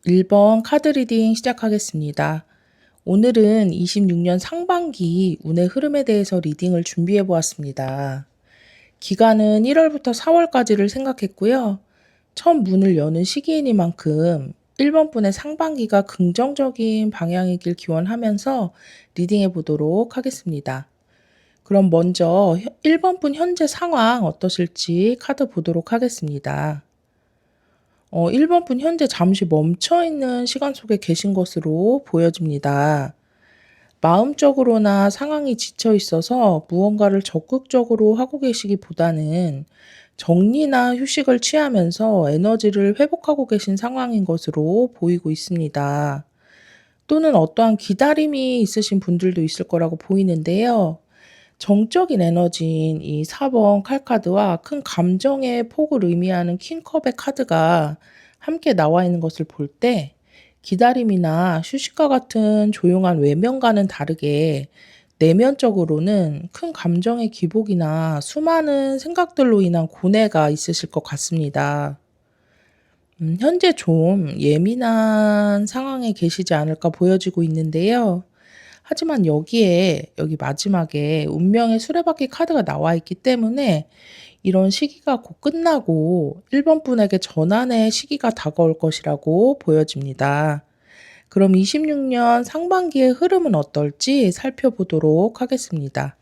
1번 카드 리딩 시작하겠습니다. 오늘은 26년 상반기 운의 흐름에 대해서 리딩을 준비해 보았습니다. 기간은 1월부터 4월까지를 생각했고요. 처음 문을 여는 시기이니만큼 1번 분의 상반기가 긍정적인 방향이길 기원하면서 리딩해 보도록 하겠습니다. 그럼 먼저 1번 분 현재 상황 어떠실지 카드 보도록 하겠습니다. 1번 분 현재 잠시 멈춰 있는 시간 속에 계신 것으로 보여집니다. 마음적으로나 상황이 지쳐 있어서 무언가를 적극적으로 하고 계시기보다는 정리나 휴식을 취하면서 에너지를 회복하고 계신 상황인 것으로 보이고 있습니다. 또는 어떠한 기다림이 있으신 분들도 있을 거라고 보이는데요. 정적인 에너지인 이 4번 칼카드와 큰 감정의 폭을 의미하는 킹컵의 카드가 함께 나와 있는 것을 볼 때 기다림이나 휴식과 같은 조용한 외면과는 다르게 내면적으로는 큰 감정의 기복이나 수많은 생각들로 인한 고뇌가 있으실 것 같습니다. 현재 좀 예민한 상황에 계시지 않을까 보여지고 있는데요. 하지만 여기 마지막에 운명의 수레바퀴 카드가 나와 있기 때문에 이런 시기가 곧 끝나고 1번 분에게 전환의 시기가 다가올 것이라고 보여집니다. 그럼 26년 상반기의 흐름은 어떨지 살펴보도록 하겠습니다.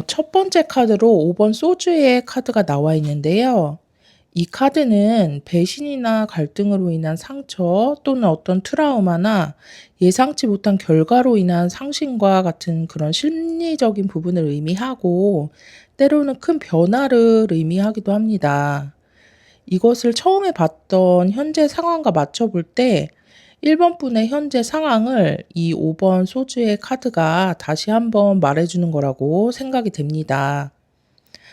첫 번째 카드로 5번 소주의 카드가 나와 있는데요. 이 카드는 배신이나 갈등으로 인한 상처 또는 어떤 트라우마나 예상치 못한 결과로 인한 상심과 같은 그런 심리적인 부분을 의미하고 때로는 큰 변화를 의미하기도 합니다. 이것을 처음에 봤던 현재 상황과 맞춰볼 때 1번 분의 현재 상황을 이 5번 소주의 카드가 다시 한번 말해주는 거라고 생각이 됩니다.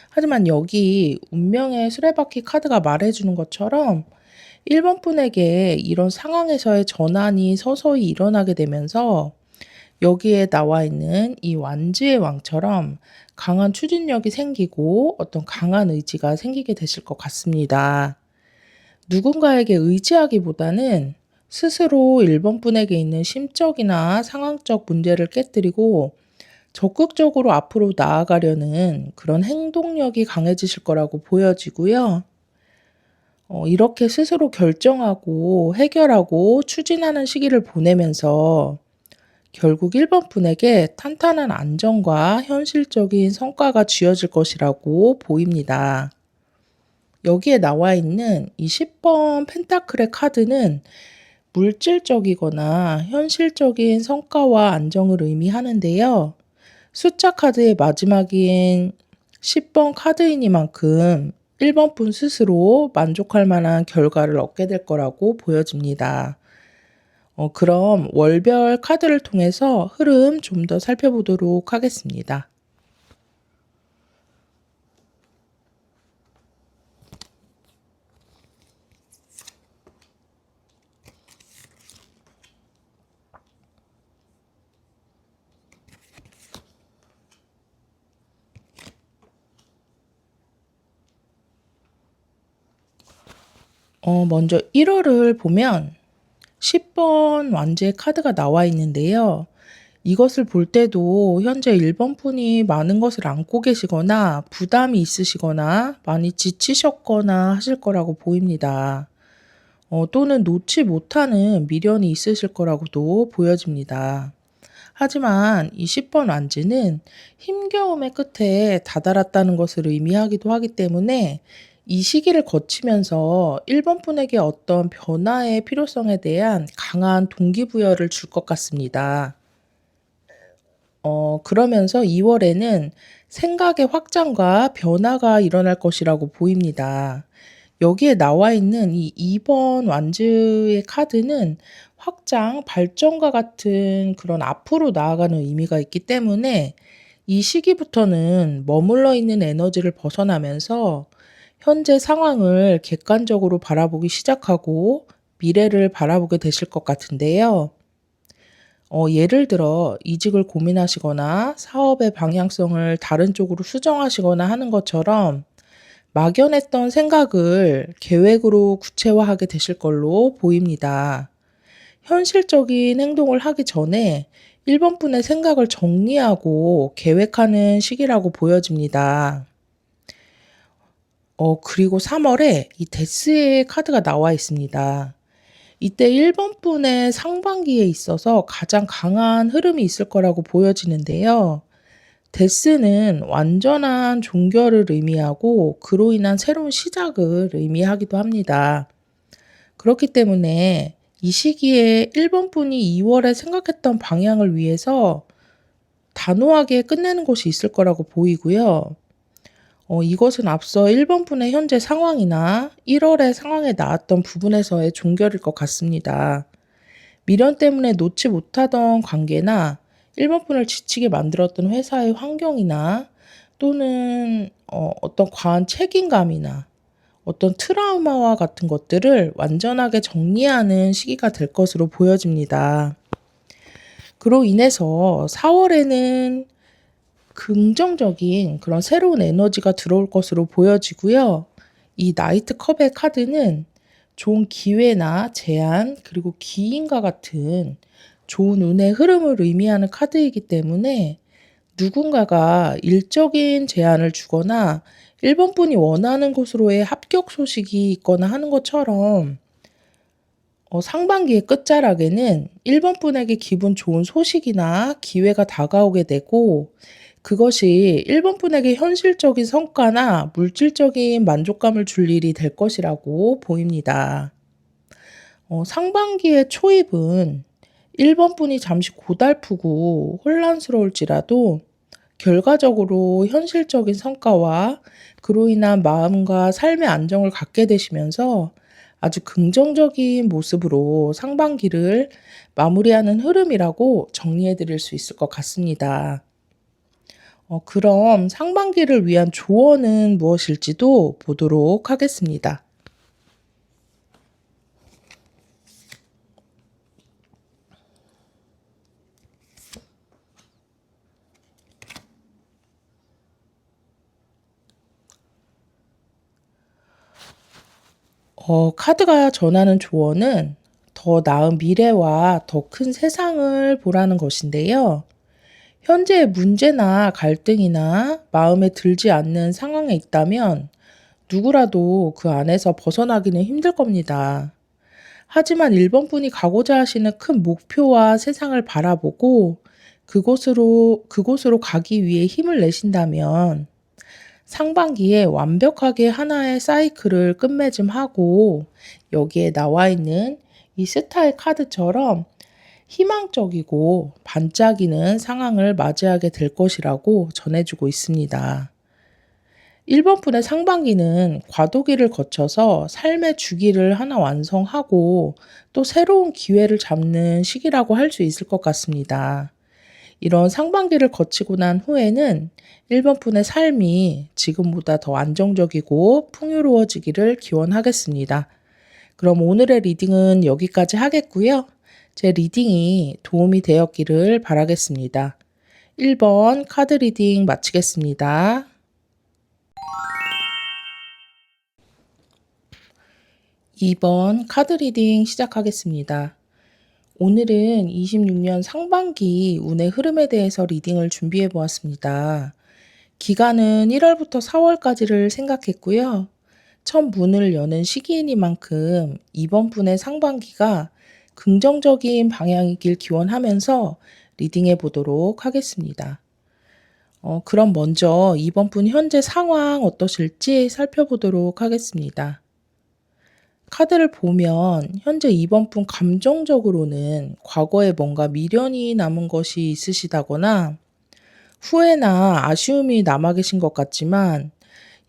하지만 여기 운명의 수레바퀴 카드가 말해주는 것처럼 1번 분에게 이런 상황에서의 전환이 서서히 일어나게 되면서 여기에 나와 있는 이 완지의 왕처럼 강한 추진력이 생기고 어떤 강한 의지가 생기게 되실 것 같습니다. 누군가에게 의지하기보다는 스스로 1번 분에게 있는 심적이나 상황적 문제를 깨뜨리고 적극적으로 앞으로 나아가려는 그런 행동력이 강해지실 거라고 보여지고요. 이렇게 스스로 결정하고 해결하고 추진하는 시기를 보내면서 결국 1번 분에게 탄탄한 안정과 현실적인 성과가 쥐어질 것이라고 보입니다. 여기에 나와 있는 이 10번 펜타클의 카드는 물질적이거나 현실적인 성과와 안정을 의미하는데요. 숫자 카드의 마지막인 10번 카드이니만큼 1번 분 스스로 만족할 만한 결과를 얻게 될 거라고 보여집니다. 그럼 월별 카드를 통해서 흐름 좀 더 살펴보도록 하겠습니다. 먼저 1월을 보면 10번 완제의 카드가 나와 있는데요. 이것을 볼 때도 현재 1번 분이 많은 것을 안고 계시거나 부담이 있으시거나 많이 지치셨거나 하실 거라고 보입니다. 또는 놓지 못하는 미련이 있으실 거라고도 보여집니다. 하지만 이 10번 완즈는 힘겨움의 끝에 다다랐다는 것을 의미하기도 하기 때문에 이 시기를 거치면서 1번 분에게 어떤 변화의 필요성에 대한 강한 동기부여를 줄 것 같습니다. 그러면서 2월에는 생각의 확장과 변화가 일어날 것이라고 보입니다. 여기에 나와 있는 이 2번 완즈의 카드는 확장, 발전과 같은 그런 앞으로 나아가는 의미가 있기 때문에 이 시기부터는 머물러 있는 에너지를 벗어나면서 현재 상황을 객관적으로 바라보기 시작하고 미래를 바라보게 되실 것 같은데요. 예를 들어 이직을 고민하시거나 사업의 방향성을 다른 쪽으로 수정하시거나 하는 것처럼 막연했던 생각을 계획으로 구체화하게 되실 걸로 보입니다. 현실적인 행동을 하기 전에 1번 분의 생각을 정리하고 계획하는 시기라고 보여집니다. 그리고 3월에 이 데스의 카드가 나와 있습니다. 이때 1번 분의 상반기에 있어서 가장 강한 흐름이 있을 거라고 보여지는데요. 데스는 완전한 종결을 의미하고 그로 인한 새로운 시작을 의미하기도 합니다. 그렇기 때문에 이 시기에 1번 분이 2월에 생각했던 방향을 위해서 단호하게 끝내는 곳이 있을 거라고 보이고요. 이것은 앞서 1번 분의 현재 상황이나 1월의 상황에 나왔던 부분에서의 종결일 것 같습니다. 미련 때문에 놓지 못하던 관계나 1번 분을 지치게 만들었던 회사의 환경이나 또는 어떤 과한 책임감이나 어떤 트라우마와 같은 것들을 완전하게 정리하는 시기가 될 것으로 보여집니다. 그로 인해서 4월에는 긍정적인 그런 새로운 에너지가 들어올 것으로 보여지고요. 이 나이트 컵의 카드는 좋은 기회나 제안, 그리고 기인과 같은 좋은 운의 흐름을 의미하는 카드이기 때문에 누군가가 일적인 제안을 주거나 1번 분이 원하는 곳으로의 합격 소식이 있거나 하는 것처럼 상반기의 끝자락에는 1번 분에게 기분 좋은 소식이나 기회가 다가오게 되고 그것이 1번 분에게 현실적인 성과나 물질적인 만족감을 줄 일이 될 것이라고 보입니다. 상반기의 초입은 1번 분이 잠시 고달프고 혼란스러울지라도 결과적으로 현실적인 성과와 그로 인한 마음과 삶의 안정을 갖게 되시면서 아주 긍정적인 모습으로 상반기를 마무리하는 흐름이라고 정리해 드릴 수 있을 것 같습니다. 그럼 상반기를 위한 조언은 무엇일지도 보도록 하겠습니다. 카드가 전하는 조언은 더 나은 미래와 더 큰 세상을 보라는 것인데요. 현재의 문제나 갈등이나 마음에 들지 않는 상황에 있다면 누구라도 그 안에서 벗어나기는 힘들 겁니다. 하지만 1번 분이 가고자 하시는 큰 목표와 세상을 바라보고 그곳으로 가기 위해 힘을 내신다면 상반기에 완벽하게 하나의 사이클을 끝맺음하고 여기에 나와 있는 이 스타의 카드처럼 희망적이고 반짝이는 상황을 맞이하게 될 것이라고 전해주고 있습니다. 1번 분의 상반기는 과도기를 거쳐서 삶의 주기를 하나 완성하고 또 새로운 기회를 잡는 시기라고 할 수 있을 것 같습니다. 이런 상반기를 거치고 난 후에는 1번 분의 삶이 지금보다 더 안정적이고 풍요로워지기를 기원하겠습니다. 그럼 오늘의 리딩은 여기까지 하겠고요. 제 리딩이 도움이 되었기를 바라겠습니다. 1번 카드 리딩 마치겠습니다. 2번 카드 리딩 시작하겠습니다. 오늘은 26년 상반기 운의 흐름에 대해서 리딩을 준비해 보았습니다. 기간은 1월부터 4월까지를 생각했고요. 첫 문을 여는 시기이니만큼 이번 분의 상반기가 긍정적인 방향이길 기원하면서 리딩해 보도록 하겠습니다. 그럼 먼저 이번 분 현재 상황 어떠실지 살펴보도록 하겠습니다. 카드를 보면 현재 이번 분 감정적으로는 과거에 뭔가 미련이 남은 것이 있으시다거나 후회나 아쉬움이 남아 계신 것 같지만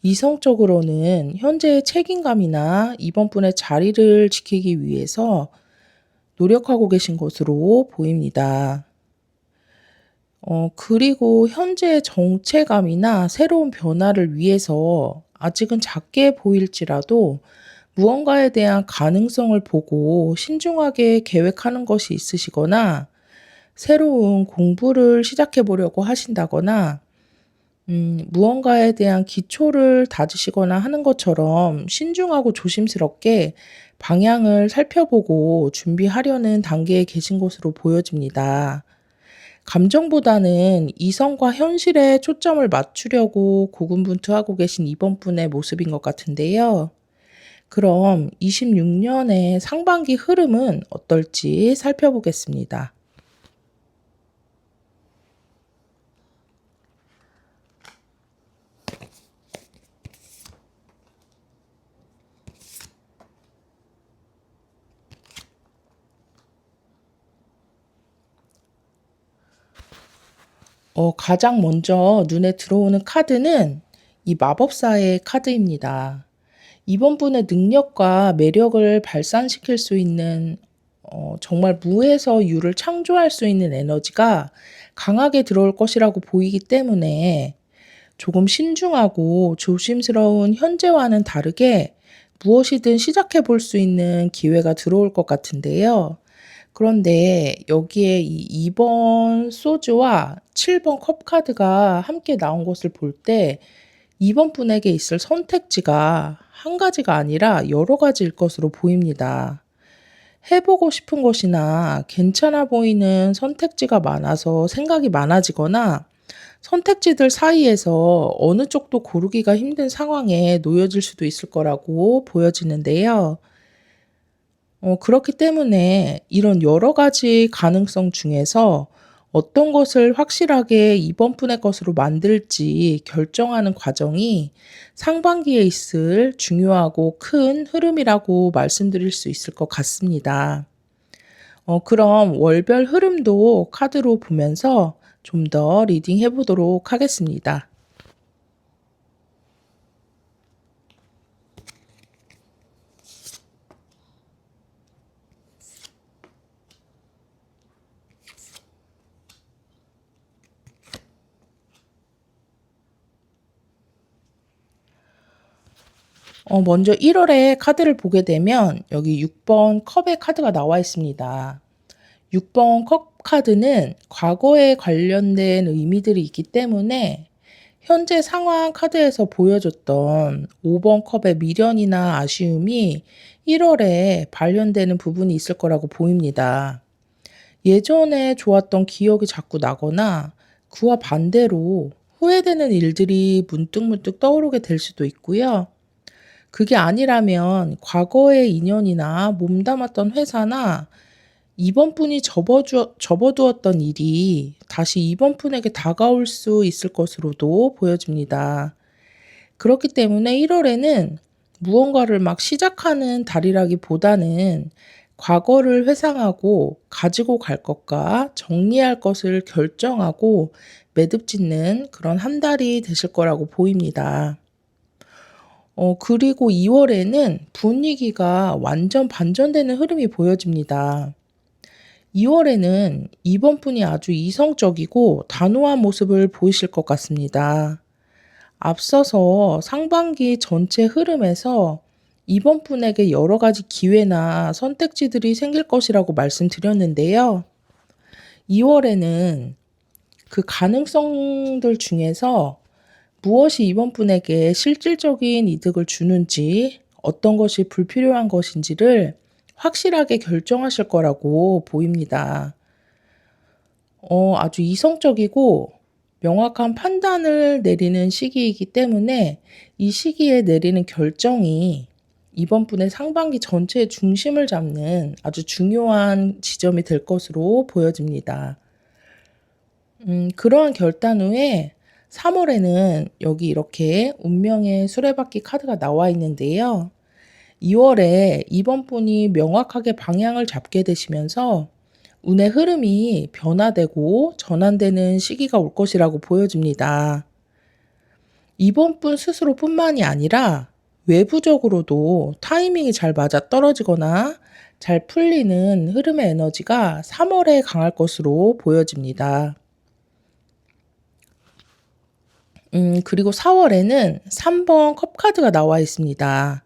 이성적으로는 현재의 책임감이나 이번 분의 자리를 지키기 위해서 노력하고 계신 것으로 보입니다. 그리고 현재의 정체감이나 새로운 변화를 위해서 아직은 작게 보일지라도 무언가에 대한 가능성을 보고 신중하게 계획하는 것이 있으시거나 새로운 공부를 시작해 보려고 하신다거나 무언가에 대한 기초를 다지시거나 하는 것처럼 신중하고 조심스럽게 방향을 살펴보고 준비하려는 단계에 계신 것으로 보여집니다. 감정보다는 이성과 현실에 초점을 맞추려고 고군분투하고 계신 이번 분의 모습인 것 같은데요. 그럼 26년의 상반기 흐름은 어떨지 살펴보겠습니다. 가장 먼저 눈에 들어오는 카드는 이 마법사의 카드입니다. 이번 분의 능력과 매력을 발산시킬 수 있는 정말 무에서 유를 창조할 수 있는 에너지가 강하게 들어올 것이라고 보이기 때문에 조금 신중하고 조심스러운 현재와는 다르게 무엇이든 시작해 볼 수 있는 기회가 들어올 것 같은데요. 그런데 여기에 이 2번 소주와 7번 컵 카드가 함께 나온 것을 볼 때 이번 분에게 있을 선택지가 한 가지가 아니라 여러 가지일 것으로 보입니다. 해보고 싶은 것이나 괜찮아 보이는 선택지가 많아서 생각이 많아지거나 선택지들 사이에서 어느 쪽도 고르기가 힘든 상황에 놓여질 수도 있을 거라고 보여지는데요. 그렇기 때문에 이런 여러 가지 가능성 중에서 어떤 것을 확실하게 이번 분의 것으로 만들지 결정하는 과정이 상반기에 있을 중요하고 큰 흐름이라고 말씀드릴 수 있을 것 같습니다. 그럼 월별 흐름도 카드로 보면서 좀 더 리딩 해보도록 하겠습니다. 먼저 1월에 카드를 보게 되면 여기 6번 컵의 카드가 나와 있습니다. 6번 컵 카드는 과거에 관련된 의미들이 있기 때문에 현재 상황 카드에서 보여줬던 5번 컵의 미련이나 아쉬움이 1월에 발현되는 부분이 있을 거라고 보입니다. 예전에 좋았던 기억이 자꾸 나거나 그와 반대로 후회되는 일들이 문득문득 떠오르게 될 수도 있고요. 그게 아니라면 과거의 인연이나 몸담았던 회사나 이번 분이 접어두었던 일이 다시 이번 분에게 다가올 수 있을 것으로도 보여집니다. 그렇기 때문에 1월에는 무언가를 막 시작하는 달이라기보다는 과거를 회상하고 가지고 갈 것과 정리할 것을 결정하고 매듭 짓는 그런 한 달이 되실 거라고 보입니다. 그리고 2월에는 분위기가 완전 반전되는 흐름이 보여집니다. 2월에는 이번 분이 아주 이성적이고 단호한 모습을 보이실 것 같습니다. 앞서서 상반기 전체 흐름에서 이번 분에게 여러 가지 기회나 선택지들이 생길 것이라고 말씀드렸는데요. 2월에는 그 가능성들 중에서 무엇이 이번 분에게 실질적인 이득을 주는지, 어떤 것이 불필요한 것인지를 확실하게 결정하실 거라고 보입니다. 아주 이성적이고 명확한 판단을 내리는 시기이기 때문에 이 시기에 내리는 결정이 이번 분의 상반기 전체의 중심을 잡는 아주 중요한 지점이 될 것으로 보여집니다. 그러한 결단 후에 3월에는 여기 이렇게 운명의 수레바퀴 카드가 나와 있는데요. 2월에 이번 분이 명확하게 방향을 잡게 되시면서 운의 흐름이 변화되고 전환되는 시기가 올 것이라고 보여집니다. 이번 분 스스로뿐만이 아니라 외부적으로도 타이밍이 잘 맞아 떨어지거나 잘 풀리는 흐름의 에너지가 3월에 강할 것으로 보여집니다. 그리고 4월에는 3번 컵 카드가 나와 있습니다.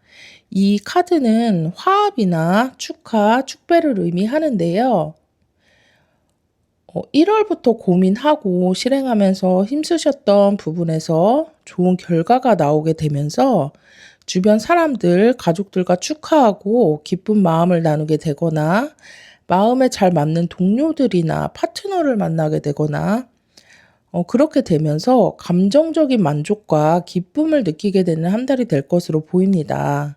이 카드는 화합이나 축하, 축배를 의미하는데요. 1월부터 고민하고 실행하면서 힘쓰셨던 부분에서 좋은 결과가 나오게 되면서 주변 사람들, 가족들과 축하하고 기쁜 마음을 나누게 되거나 마음에 잘 맞는 동료들이나 파트너를 만나게 되거나 그렇게 되면서 감정적인 만족과 기쁨을 느끼게 되는 한 달이 될 것으로 보입니다.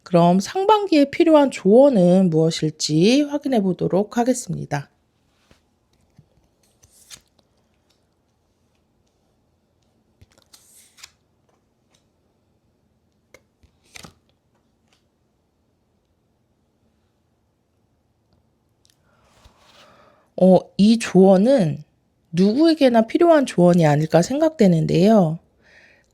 그럼 상반기에 필요한 조언은 무엇일지 확인해 보도록 하겠습니다. 이 조언은 누구에게나 필요한 조언이 아닐까 생각되는데요.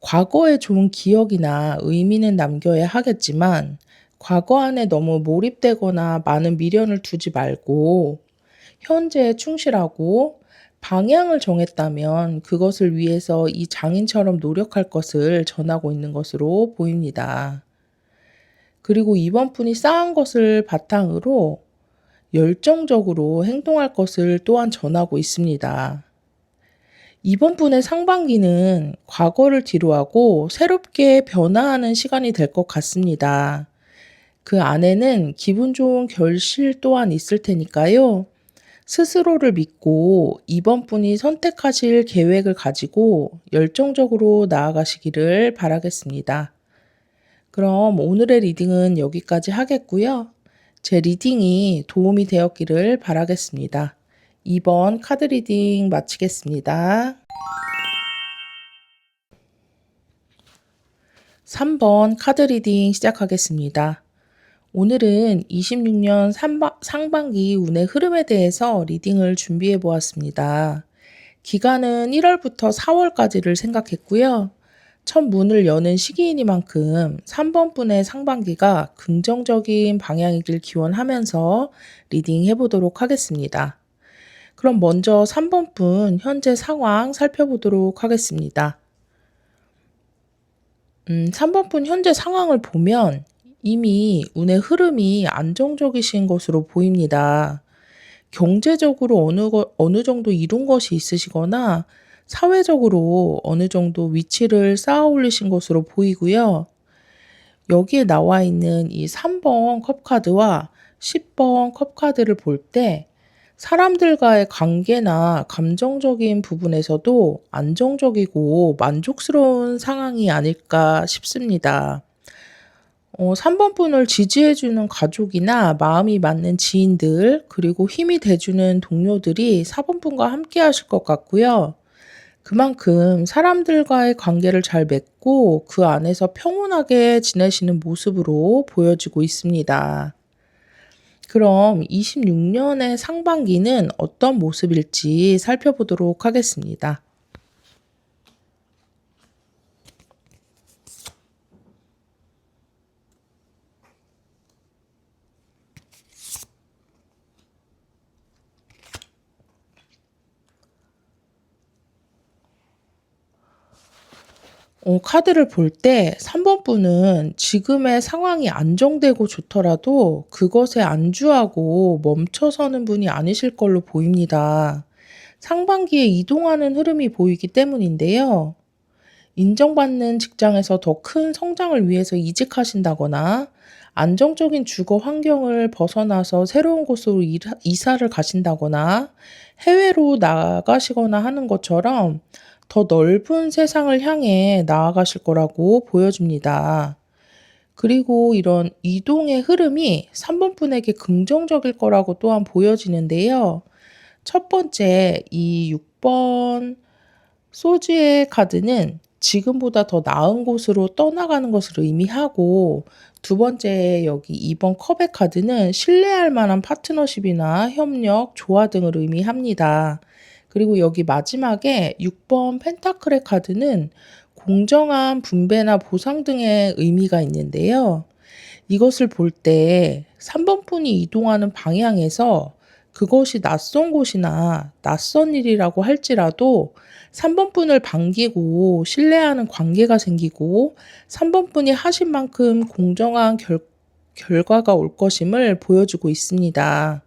과거의 좋은 기억이나 의미는 남겨야 하겠지만, 과거 안에 너무 몰입되거나 많은 미련을 두지 말고, 현재에 충실하고 방향을 정했다면 그것을 위해서 이 장인처럼 노력할 것을 전하고 있는 것으로 보입니다. 그리고 이번 분이 쌓은 것을 바탕으로 열정적으로 행동할 것을 또한 전하고 있습니다. 이번 분의 상반기는 과거를 뒤로하고 새롭게 변화하는 시간이 될 것 같습니다. 그 안에는 기분 좋은 결실 또한 있을 테니까요. 스스로를 믿고 이번 분이 선택하실 계획을 가지고 열정적으로 나아가시기를 바라겠습니다. 그럼 오늘의 리딩은 여기까지 하겠고요. 제 리딩이 도움이 되었기를 바라겠습니다. 2번 카드 리딩 마치겠습니다. 3번 카드 리딩 시작하겠습니다. 오늘은 26년 상반기 운의 흐름에 대해서 리딩을 준비해 보았습니다. 기간은 1월부터 4월까지를 생각했고요. 첫 문을 여는 시기이니만큼 3번 분의 상반기가 긍정적인 방향이길 기원하면서 리딩 해보도록 하겠습니다. 그럼 먼저 3번 분 현재 상황 살펴보도록 하겠습니다. 3번 분 현재 상황을 보면 이미 운의 흐름이 안정적이신 것으로 보입니다. 경제적으로 어느 정도 이룬 것이 있으시거나 사회적으로 어느 정도 위치를 쌓아 올리신 것으로 보이고요. 여기에 나와 있는 이 3번 컵카드와 10번 컵카드를 볼 때 사람들과의 관계나 감정적인 부분에서도 안정적이고 만족스러운 상황이 아닐까 싶습니다. 3번 분을 지지해주는 가족이나 마음이 맞는 지인들, 그리고 힘이 돼주는 동료들이 4번 분과 함께 하실 것 같고요. 그만큼 사람들과의 관계를 잘 맺고 그 안에서 평온하게 지내시는 모습으로 보여지고 있습니다. 그럼 26년의 상반기는 어떤 모습일지 살펴보도록 하겠습니다. 카드를 볼 때 3번 분은 지금의 상황이 안정되고 좋더라도 그것에 안주하고 멈춰서는 분이 아니실 걸로 보입니다. 상반기에 이동하는 흐름이 보이기 때문인데요. 인정받는 직장에서 더 큰 성장을 위해서 이직하신다거나 안정적인 주거 환경을 벗어나서 새로운 곳으로 이사를 가신다거나 해외로 나가시거나 하는 것처럼 더 넓은 세상을 향해 나아가실 거라고 보여집니다. 그리고 이런 이동의 흐름이 3번 분에게 긍정적일 거라고 또한 보여지는데요. 첫 번째, 이 6번 소지의 카드는 지금보다 더 나은 곳으로 떠나가는 것을 의미하고, 두 번째 여기 2번 컵의 카드는 신뢰할 만한 파트너십이나 협력, 조화 등을 의미합니다. 그리고 여기 마지막에 6번 펜타클의 카드는 공정한 분배나 보상 등의 의미가 있는데요. 이것을 볼 때 3번 분이 이동하는 방향에서 그것이 낯선 곳이나 낯선 일이라고 할지라도 3번 분을 반기고 신뢰하는 관계가 생기고 3번 분이 하신 만큼 공정한 결과가 올 것임을 보여주고 있습니다.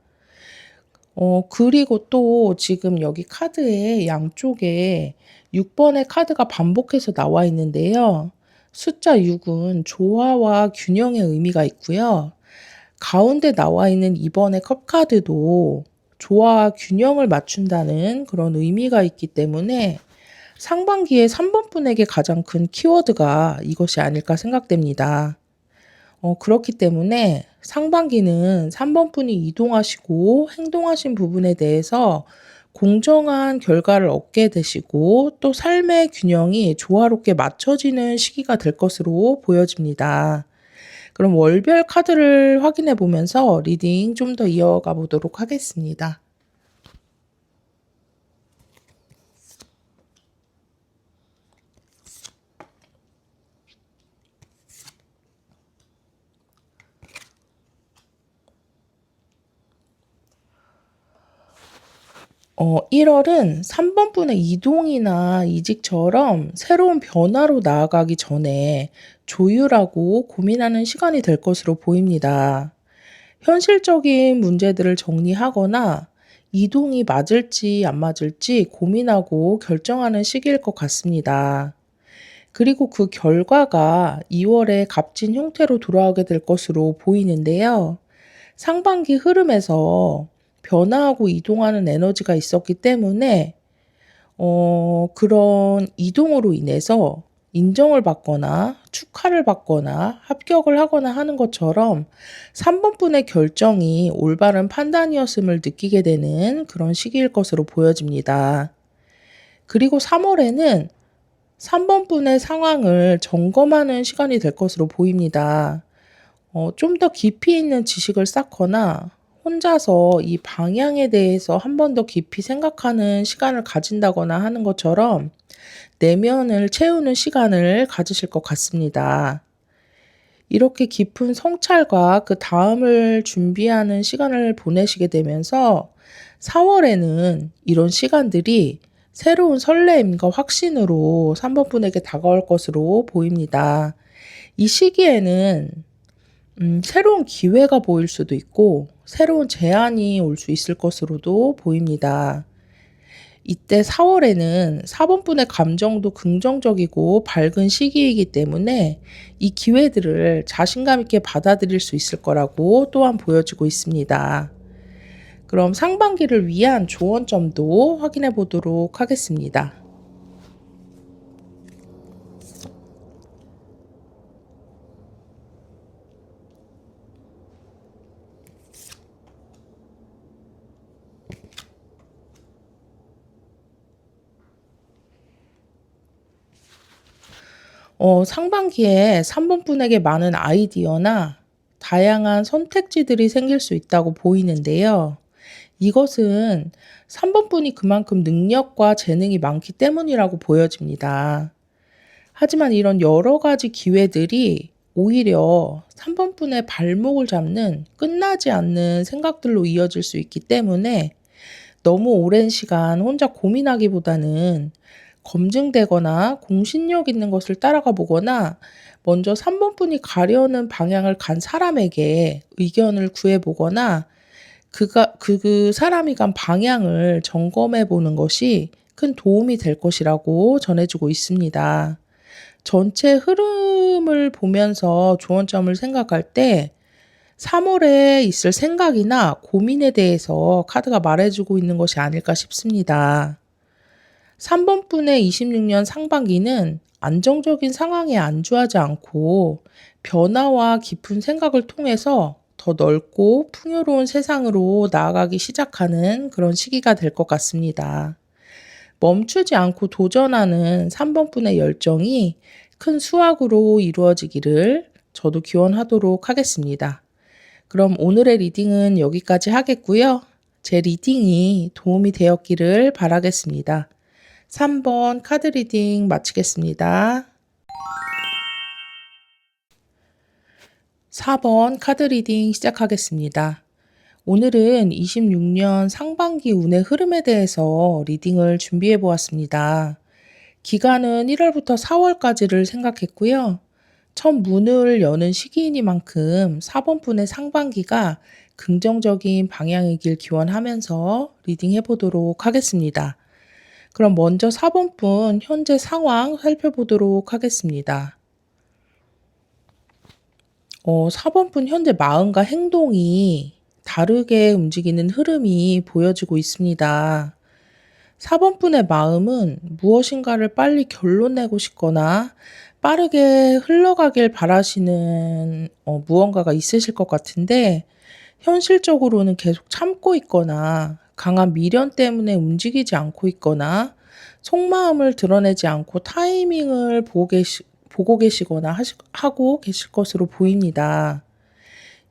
그리고 또 지금 여기 카드의 양쪽에 6번의 카드가 반복해서 나와 있는데요. 숫자 6은 조화와 균형의 의미가 있고요. 가운데 나와 있는 2번의 컵카드도 조화와 균형을 맞춘다는 그런 의미가 있기 때문에 상반기에 3번 분에게 가장 큰 키워드가 이것이 아닐까 생각됩니다. 그렇기 때문에 상반기는 3번 분이 이동하시고 행동하신 부분에 대해서 공정한 결과를 얻게 되시고 또 삶의 균형이 조화롭게 맞춰지는 시기가 될 것으로 보여집니다. 그럼 월별 카드를 확인해 보면서 리딩 좀 더 이어가 보도록 하겠습니다. 어 1월은 3번 분의 이동이나 이직처럼 새로운 변화로 나아가기 전에 조율하고 고민하는 시간이 될 것으로 보입니다. 현실적인 문제들을 정리하거나 이동이 맞을지 안 맞을지 고민하고 결정하는 시기일 것 같습니다. 그리고 그 결과가 2월에 값진 형태로 돌아오게 될 것으로 보이는데요. 상반기 흐름에서 변화하고 이동하는 에너지가 있었기 때문에 그런 이동으로 인해서 인정을 받거나 축하를 받거나 합격을 하거나 하는 것처럼 3번 분의 결정이 올바른 판단이었음을 느끼게 되는 그런 시기일 것으로 보여집니다. 그리고 3월에는 3번 분의 상황을 점검하는 시간이 될 것으로 보입니다. 좀 더 깊이 있는 지식을 쌓거나 혼자서 이 방향에 대해서 한 번 더 깊이 생각하는 시간을 가진다거나 하는 것처럼 내면을 채우는 시간을 가지실 것 같습니다. 이렇게 깊은 성찰과 그 다음을 준비하는 시간을 보내시게 되면서 4월에는 이런 시간들이 새로운 설레임과 확신으로 3번 분에게 다가올 것으로 보입니다. 이 시기에는 새로운 기회가 보일 수도 있고 새로운 제안이 올 수 있을 것으로도 보입니다. 이때 4월에는 4번 분의 감정도 긍정적이고 밝은 시기이기 때문에 이 기회들을 자신감 있게 받아들일 수 있을 거라고 또한 보여지고 있습니다. 그럼 상반기를 위한 조언점도 확인해 보도록 하겠습니다. 상반기에 3번 분에게 많은 아이디어나 다양한 선택지들이 생길 수 있다고 보이는데요. 이것은 3번 분이 그만큼 능력과 재능이 많기 때문이라고 보여집니다. 하지만 이런 여러 가지 기회들이 오히려 3번 분의 발목을 잡는 끝나지 않는 생각들로 이어질 수 있기 때문에 너무 오랜 시간 혼자 고민하기보다는 검증되거나 공신력 있는 것을 따라가 보거나 먼저 3번 분이 가려는 방향을 간 사람에게 의견을 구해 보거나 그 사람이 간 방향을 점검해 보는 것이 큰 도움이 될 것이라고 전해주고 있습니다. 전체 흐름을 보면서 조언점을 생각할 때 3월에 있을 생각이나 고민에 대해서 카드가 말해주고 있는 것이 아닐까 싶습니다. 3번 분의 26년 상반기는 안정적인 상황에 안주하지 않고 변화와 깊은 생각을 통해서 더 넓고 풍요로운 세상으로 나아가기 시작하는 그런 시기가 될 것 같습니다. 멈추지 않고 도전하는 3번 분의 열정이 큰 수확으로 이루어지기를 저도 기원하도록 하겠습니다. 그럼 오늘의 리딩은 여기까지 하겠고요. 제 리딩이 도움이 되었기를 바라겠습니다. 3번 카드 리딩 마치겠습니다. 4번 카드 리딩 시작하겠습니다. 오늘은 26년 상반기 운의 흐름에 대해서 리딩을 준비해 보았습니다. 기간은 1월부터 4월까지를 생각했고요. 첫 문을 여는 시기이니만큼 4번분의 상반기가 긍정적인 방향이길 기원하면서 리딩해 보도록 하겠습니다. 그럼 먼저 4번분 현재 상황 살펴보도록 하겠습니다. 4번분 현재 마음과 행동이 다르게 움직이는 흐름이 보여지고 있습니다. 4번분의 마음은 무엇인가를 빨리 결론 내고 싶거나 빠르게 흘러가길 바라시는 무언가가 있으실 것 같은데 현실적으로는 계속 참고 있거나 강한 미련 때문에 움직이지 않고 있거나 속마음을 드러내지 않고 타이밍을 보고 계시거나 하고 계실 것으로 보입니다.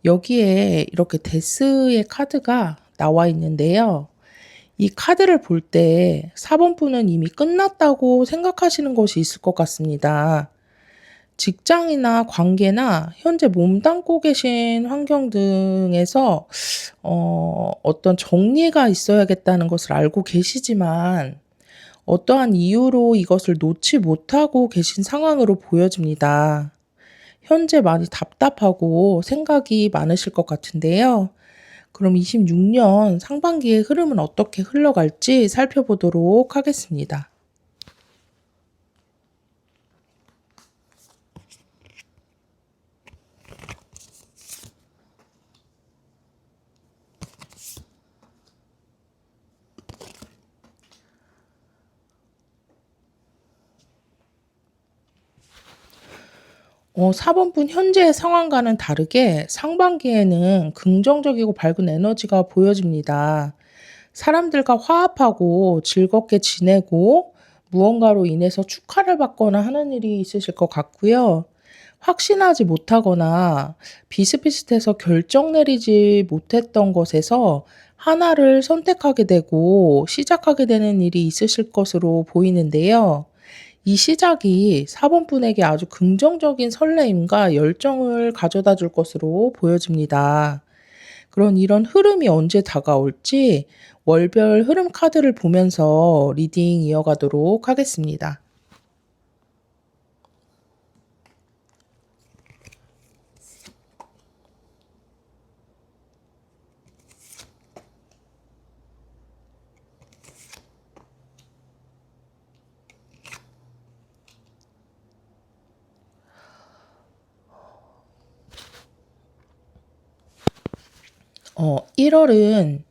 여기에 이렇게 데스의 카드가 나와 있는데요. 이 카드를 볼 때 4번분은 이미 끝났다고 생각하시는 것이 있을 것 같습니다. 직장이나 관계나 현재 몸담고 계신 환경 등에서 어떤 정리가 있어야겠다는 것을 알고 계시지만 어떠한 이유로 이것을 놓지 못하고 계신 상황으로 보여집니다. 현재 많이 답답하고 생각이 많으실 것 같은데요. 그럼 26년 상반기의 흐름은 어떻게 흘러갈지 살펴보도록 하겠습니다. 어 4번분 현재의 상황과는 다르게 상반기에는 긍정적이고 밝은 에너지가 보여집니다. 사람들과 화합하고 즐겁게 지내고 무언가로 인해서 축하를 받거나 하는 일이 있으실 것 같고요. 확신하지 못하거나 비슷비슷해서 결정 내리지 못했던 것에서 하나를 선택하게 되고 시작하게 되는 일이 있으실 것으로 보이는데요. 이 시작이 4번분에게 아주 긍정적인 설레임과 열정을 가져다 줄 것으로 보여집니다. 그런 이런 흐름이 언제 다가올지 월별 흐름 카드를 보면서 리딩 이어가도록 하겠습니다. 어 1월은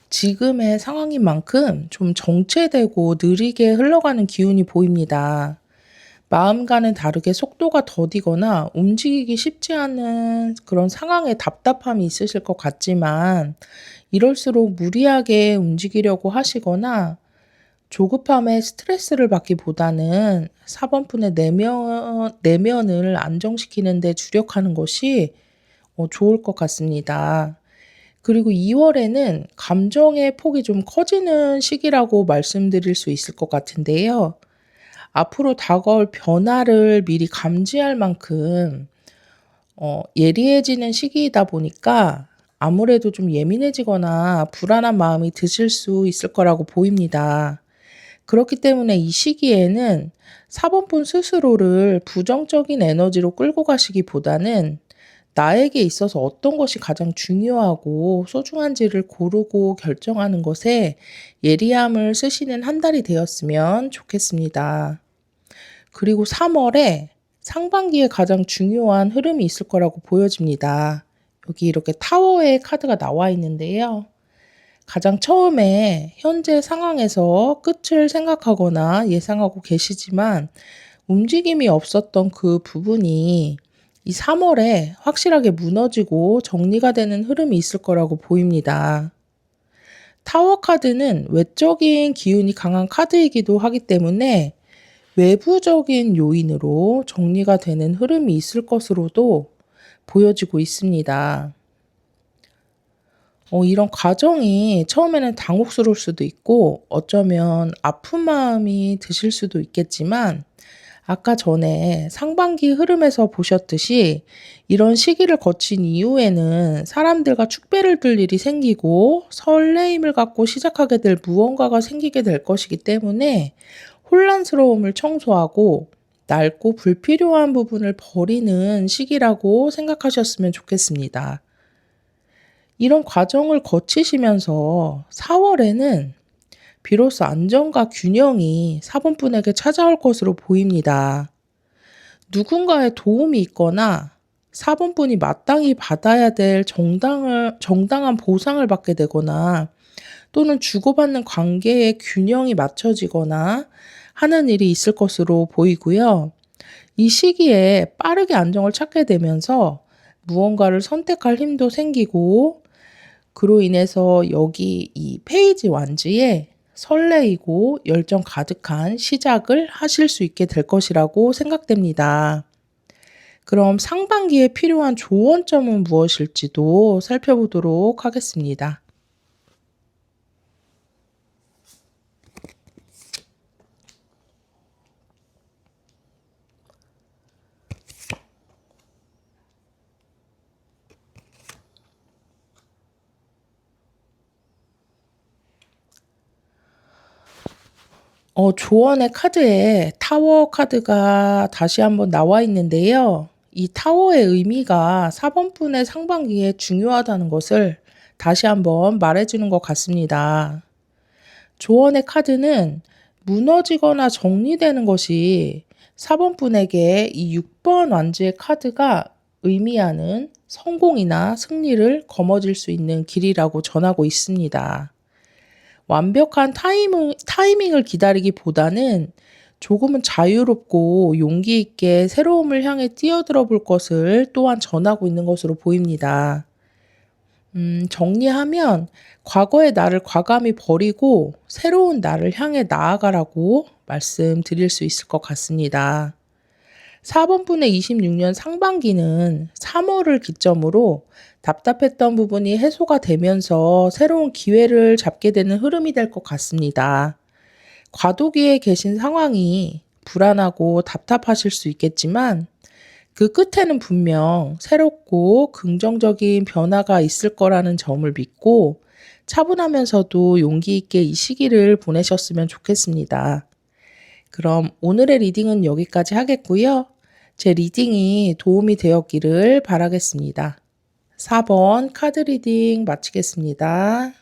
지금의 상황인 만큼 좀 정체되고 느리게 흘러가는 기운이 보입니다. 마음과는 다르게 속도가 더디거나 움직이기 쉽지 않은 그런 상황에 답답함이 있으실 것 같지만 이럴수록 무리하게 움직이려고 하시거나 조급함에 스트레스를 받기보다는 4번분의 내면을 안정시키는 데 주력하는 것이 좋을 것 같습니다. 그리고 2월에는 감정의 폭이 좀 커지는 시기라고 말씀드릴 수 있을 것 같은데요. 앞으로 다가올 변화를 미리 감지할 만큼 예리해지는 시기이다 보니까 아무래도 좀 예민해지거나 불안한 마음이 드실 수 있을 거라고 보입니다. 그렇기 때문에 이 시기에는 4번분 스스로를 부정적인 에너지로 끌고 가시기보다는 나에게 있어서 어떤 것이 가장 중요하고 소중한지를 고르고 결정하는 것에 예리함을 쓰시는 한 달이 되었으면 좋겠습니다. 그리고 3월에 상반기에 가장 중요한 흐름이 있을 거라고 보여집니다. 여기 이렇게 타워의 카드가 나와 있는데요. 가장 처음에 현재 상황에서 끝을 생각하거나 예상하고 계시지만 움직임이 없었던 그 부분이 이 3월에 확실하게 무너지고 정리가 되는 흐름이 있을 거라고 보입니다. 타워 카드는 외적인 기운이 강한 카드이기도 하기 때문에 외부적인 요인으로 정리가 되는 흐름이 있을 것으로도 보여지고 있습니다. 이런 과정이 처음에는 당혹스러울 수도 있고 어쩌면 아픈 마음이 드실 수도 있겠지만 아까 전에 상반기 흐름에서 보셨듯이 이런 시기를 거친 이후에는 사람들과 축배를 들 일이 생기고 설레임을 갖고 시작하게 될 무언가가 생기게 될 것이기 때문에 혼란스러움을 청소하고 낡고 불필요한 부분을 버리는 시기라고 생각하셨으면 좋겠습니다. 이런 과정을 거치시면서 4월에는 비로소 안정과 균형이 사본분에게 찾아올 것으로 보입니다. 누군가의 도움이 있거나 사본분이 마땅히 받아야 될 정당한 보상을 받게 되거나 또는 주고받는 관계의 균형이 맞춰지거나 하는 일이 있을 것으로 보이고요. 이 시기에 빠르게 안정을 찾게 되면서 무언가를 선택할 힘도 생기고 그로 인해서 여기 이 페이지 완지에 설레이고 열정 가득한 시작을 하실 수 있게 될 것이라고 생각됩니다. 그럼 상반기에 필요한 조언점은 무엇일지도 살펴보도록 하겠습니다. 조언의 카드에 타워 카드가 다시 한번 나와 있는데요. 이 타워의 의미가 4번분의 상반기에 중요하다는 것을 다시 한번 말해주는 것 같습니다. 조언의 카드는 무너지거나 정리되는 것이 4번분에게 이 6번 완주의 카드가 의미하는 성공이나 승리를 거머쥘 수 있는 길이라고 전하고 있습니다. 완벽한 타이밍을 기다리기보다는 조금은 자유롭고 용기 있게 새로움을 향해 뛰어들어 볼 것을 또한 전하고 있는 것으로 보입니다. 정리하면 과거의 나를 과감히 버리고 새로운 나를 향해 나아가라고 말씀드릴 수 있을 것 같습니다. 4번분의 26년 상반기는 3월을 기점으로 답답했던 부분이 해소가 되면서 새로운 기회를 잡게 되는 흐름이 될 것 같습니다. 과도기에 계신 상황이 불안하고 답답하실 수 있겠지만 그 끝에는 분명 새롭고 긍정적인 변화가 있을 거라는 점을 믿고 차분하면서도 용기 있게 이 시기를 보내셨으면 좋겠습니다. 그럼 오늘의 리딩은 여기까지 하겠고요. 제 리딩이 도움이 되었기를 바라겠습니다. 4번 카드 리딩 마치겠습니다.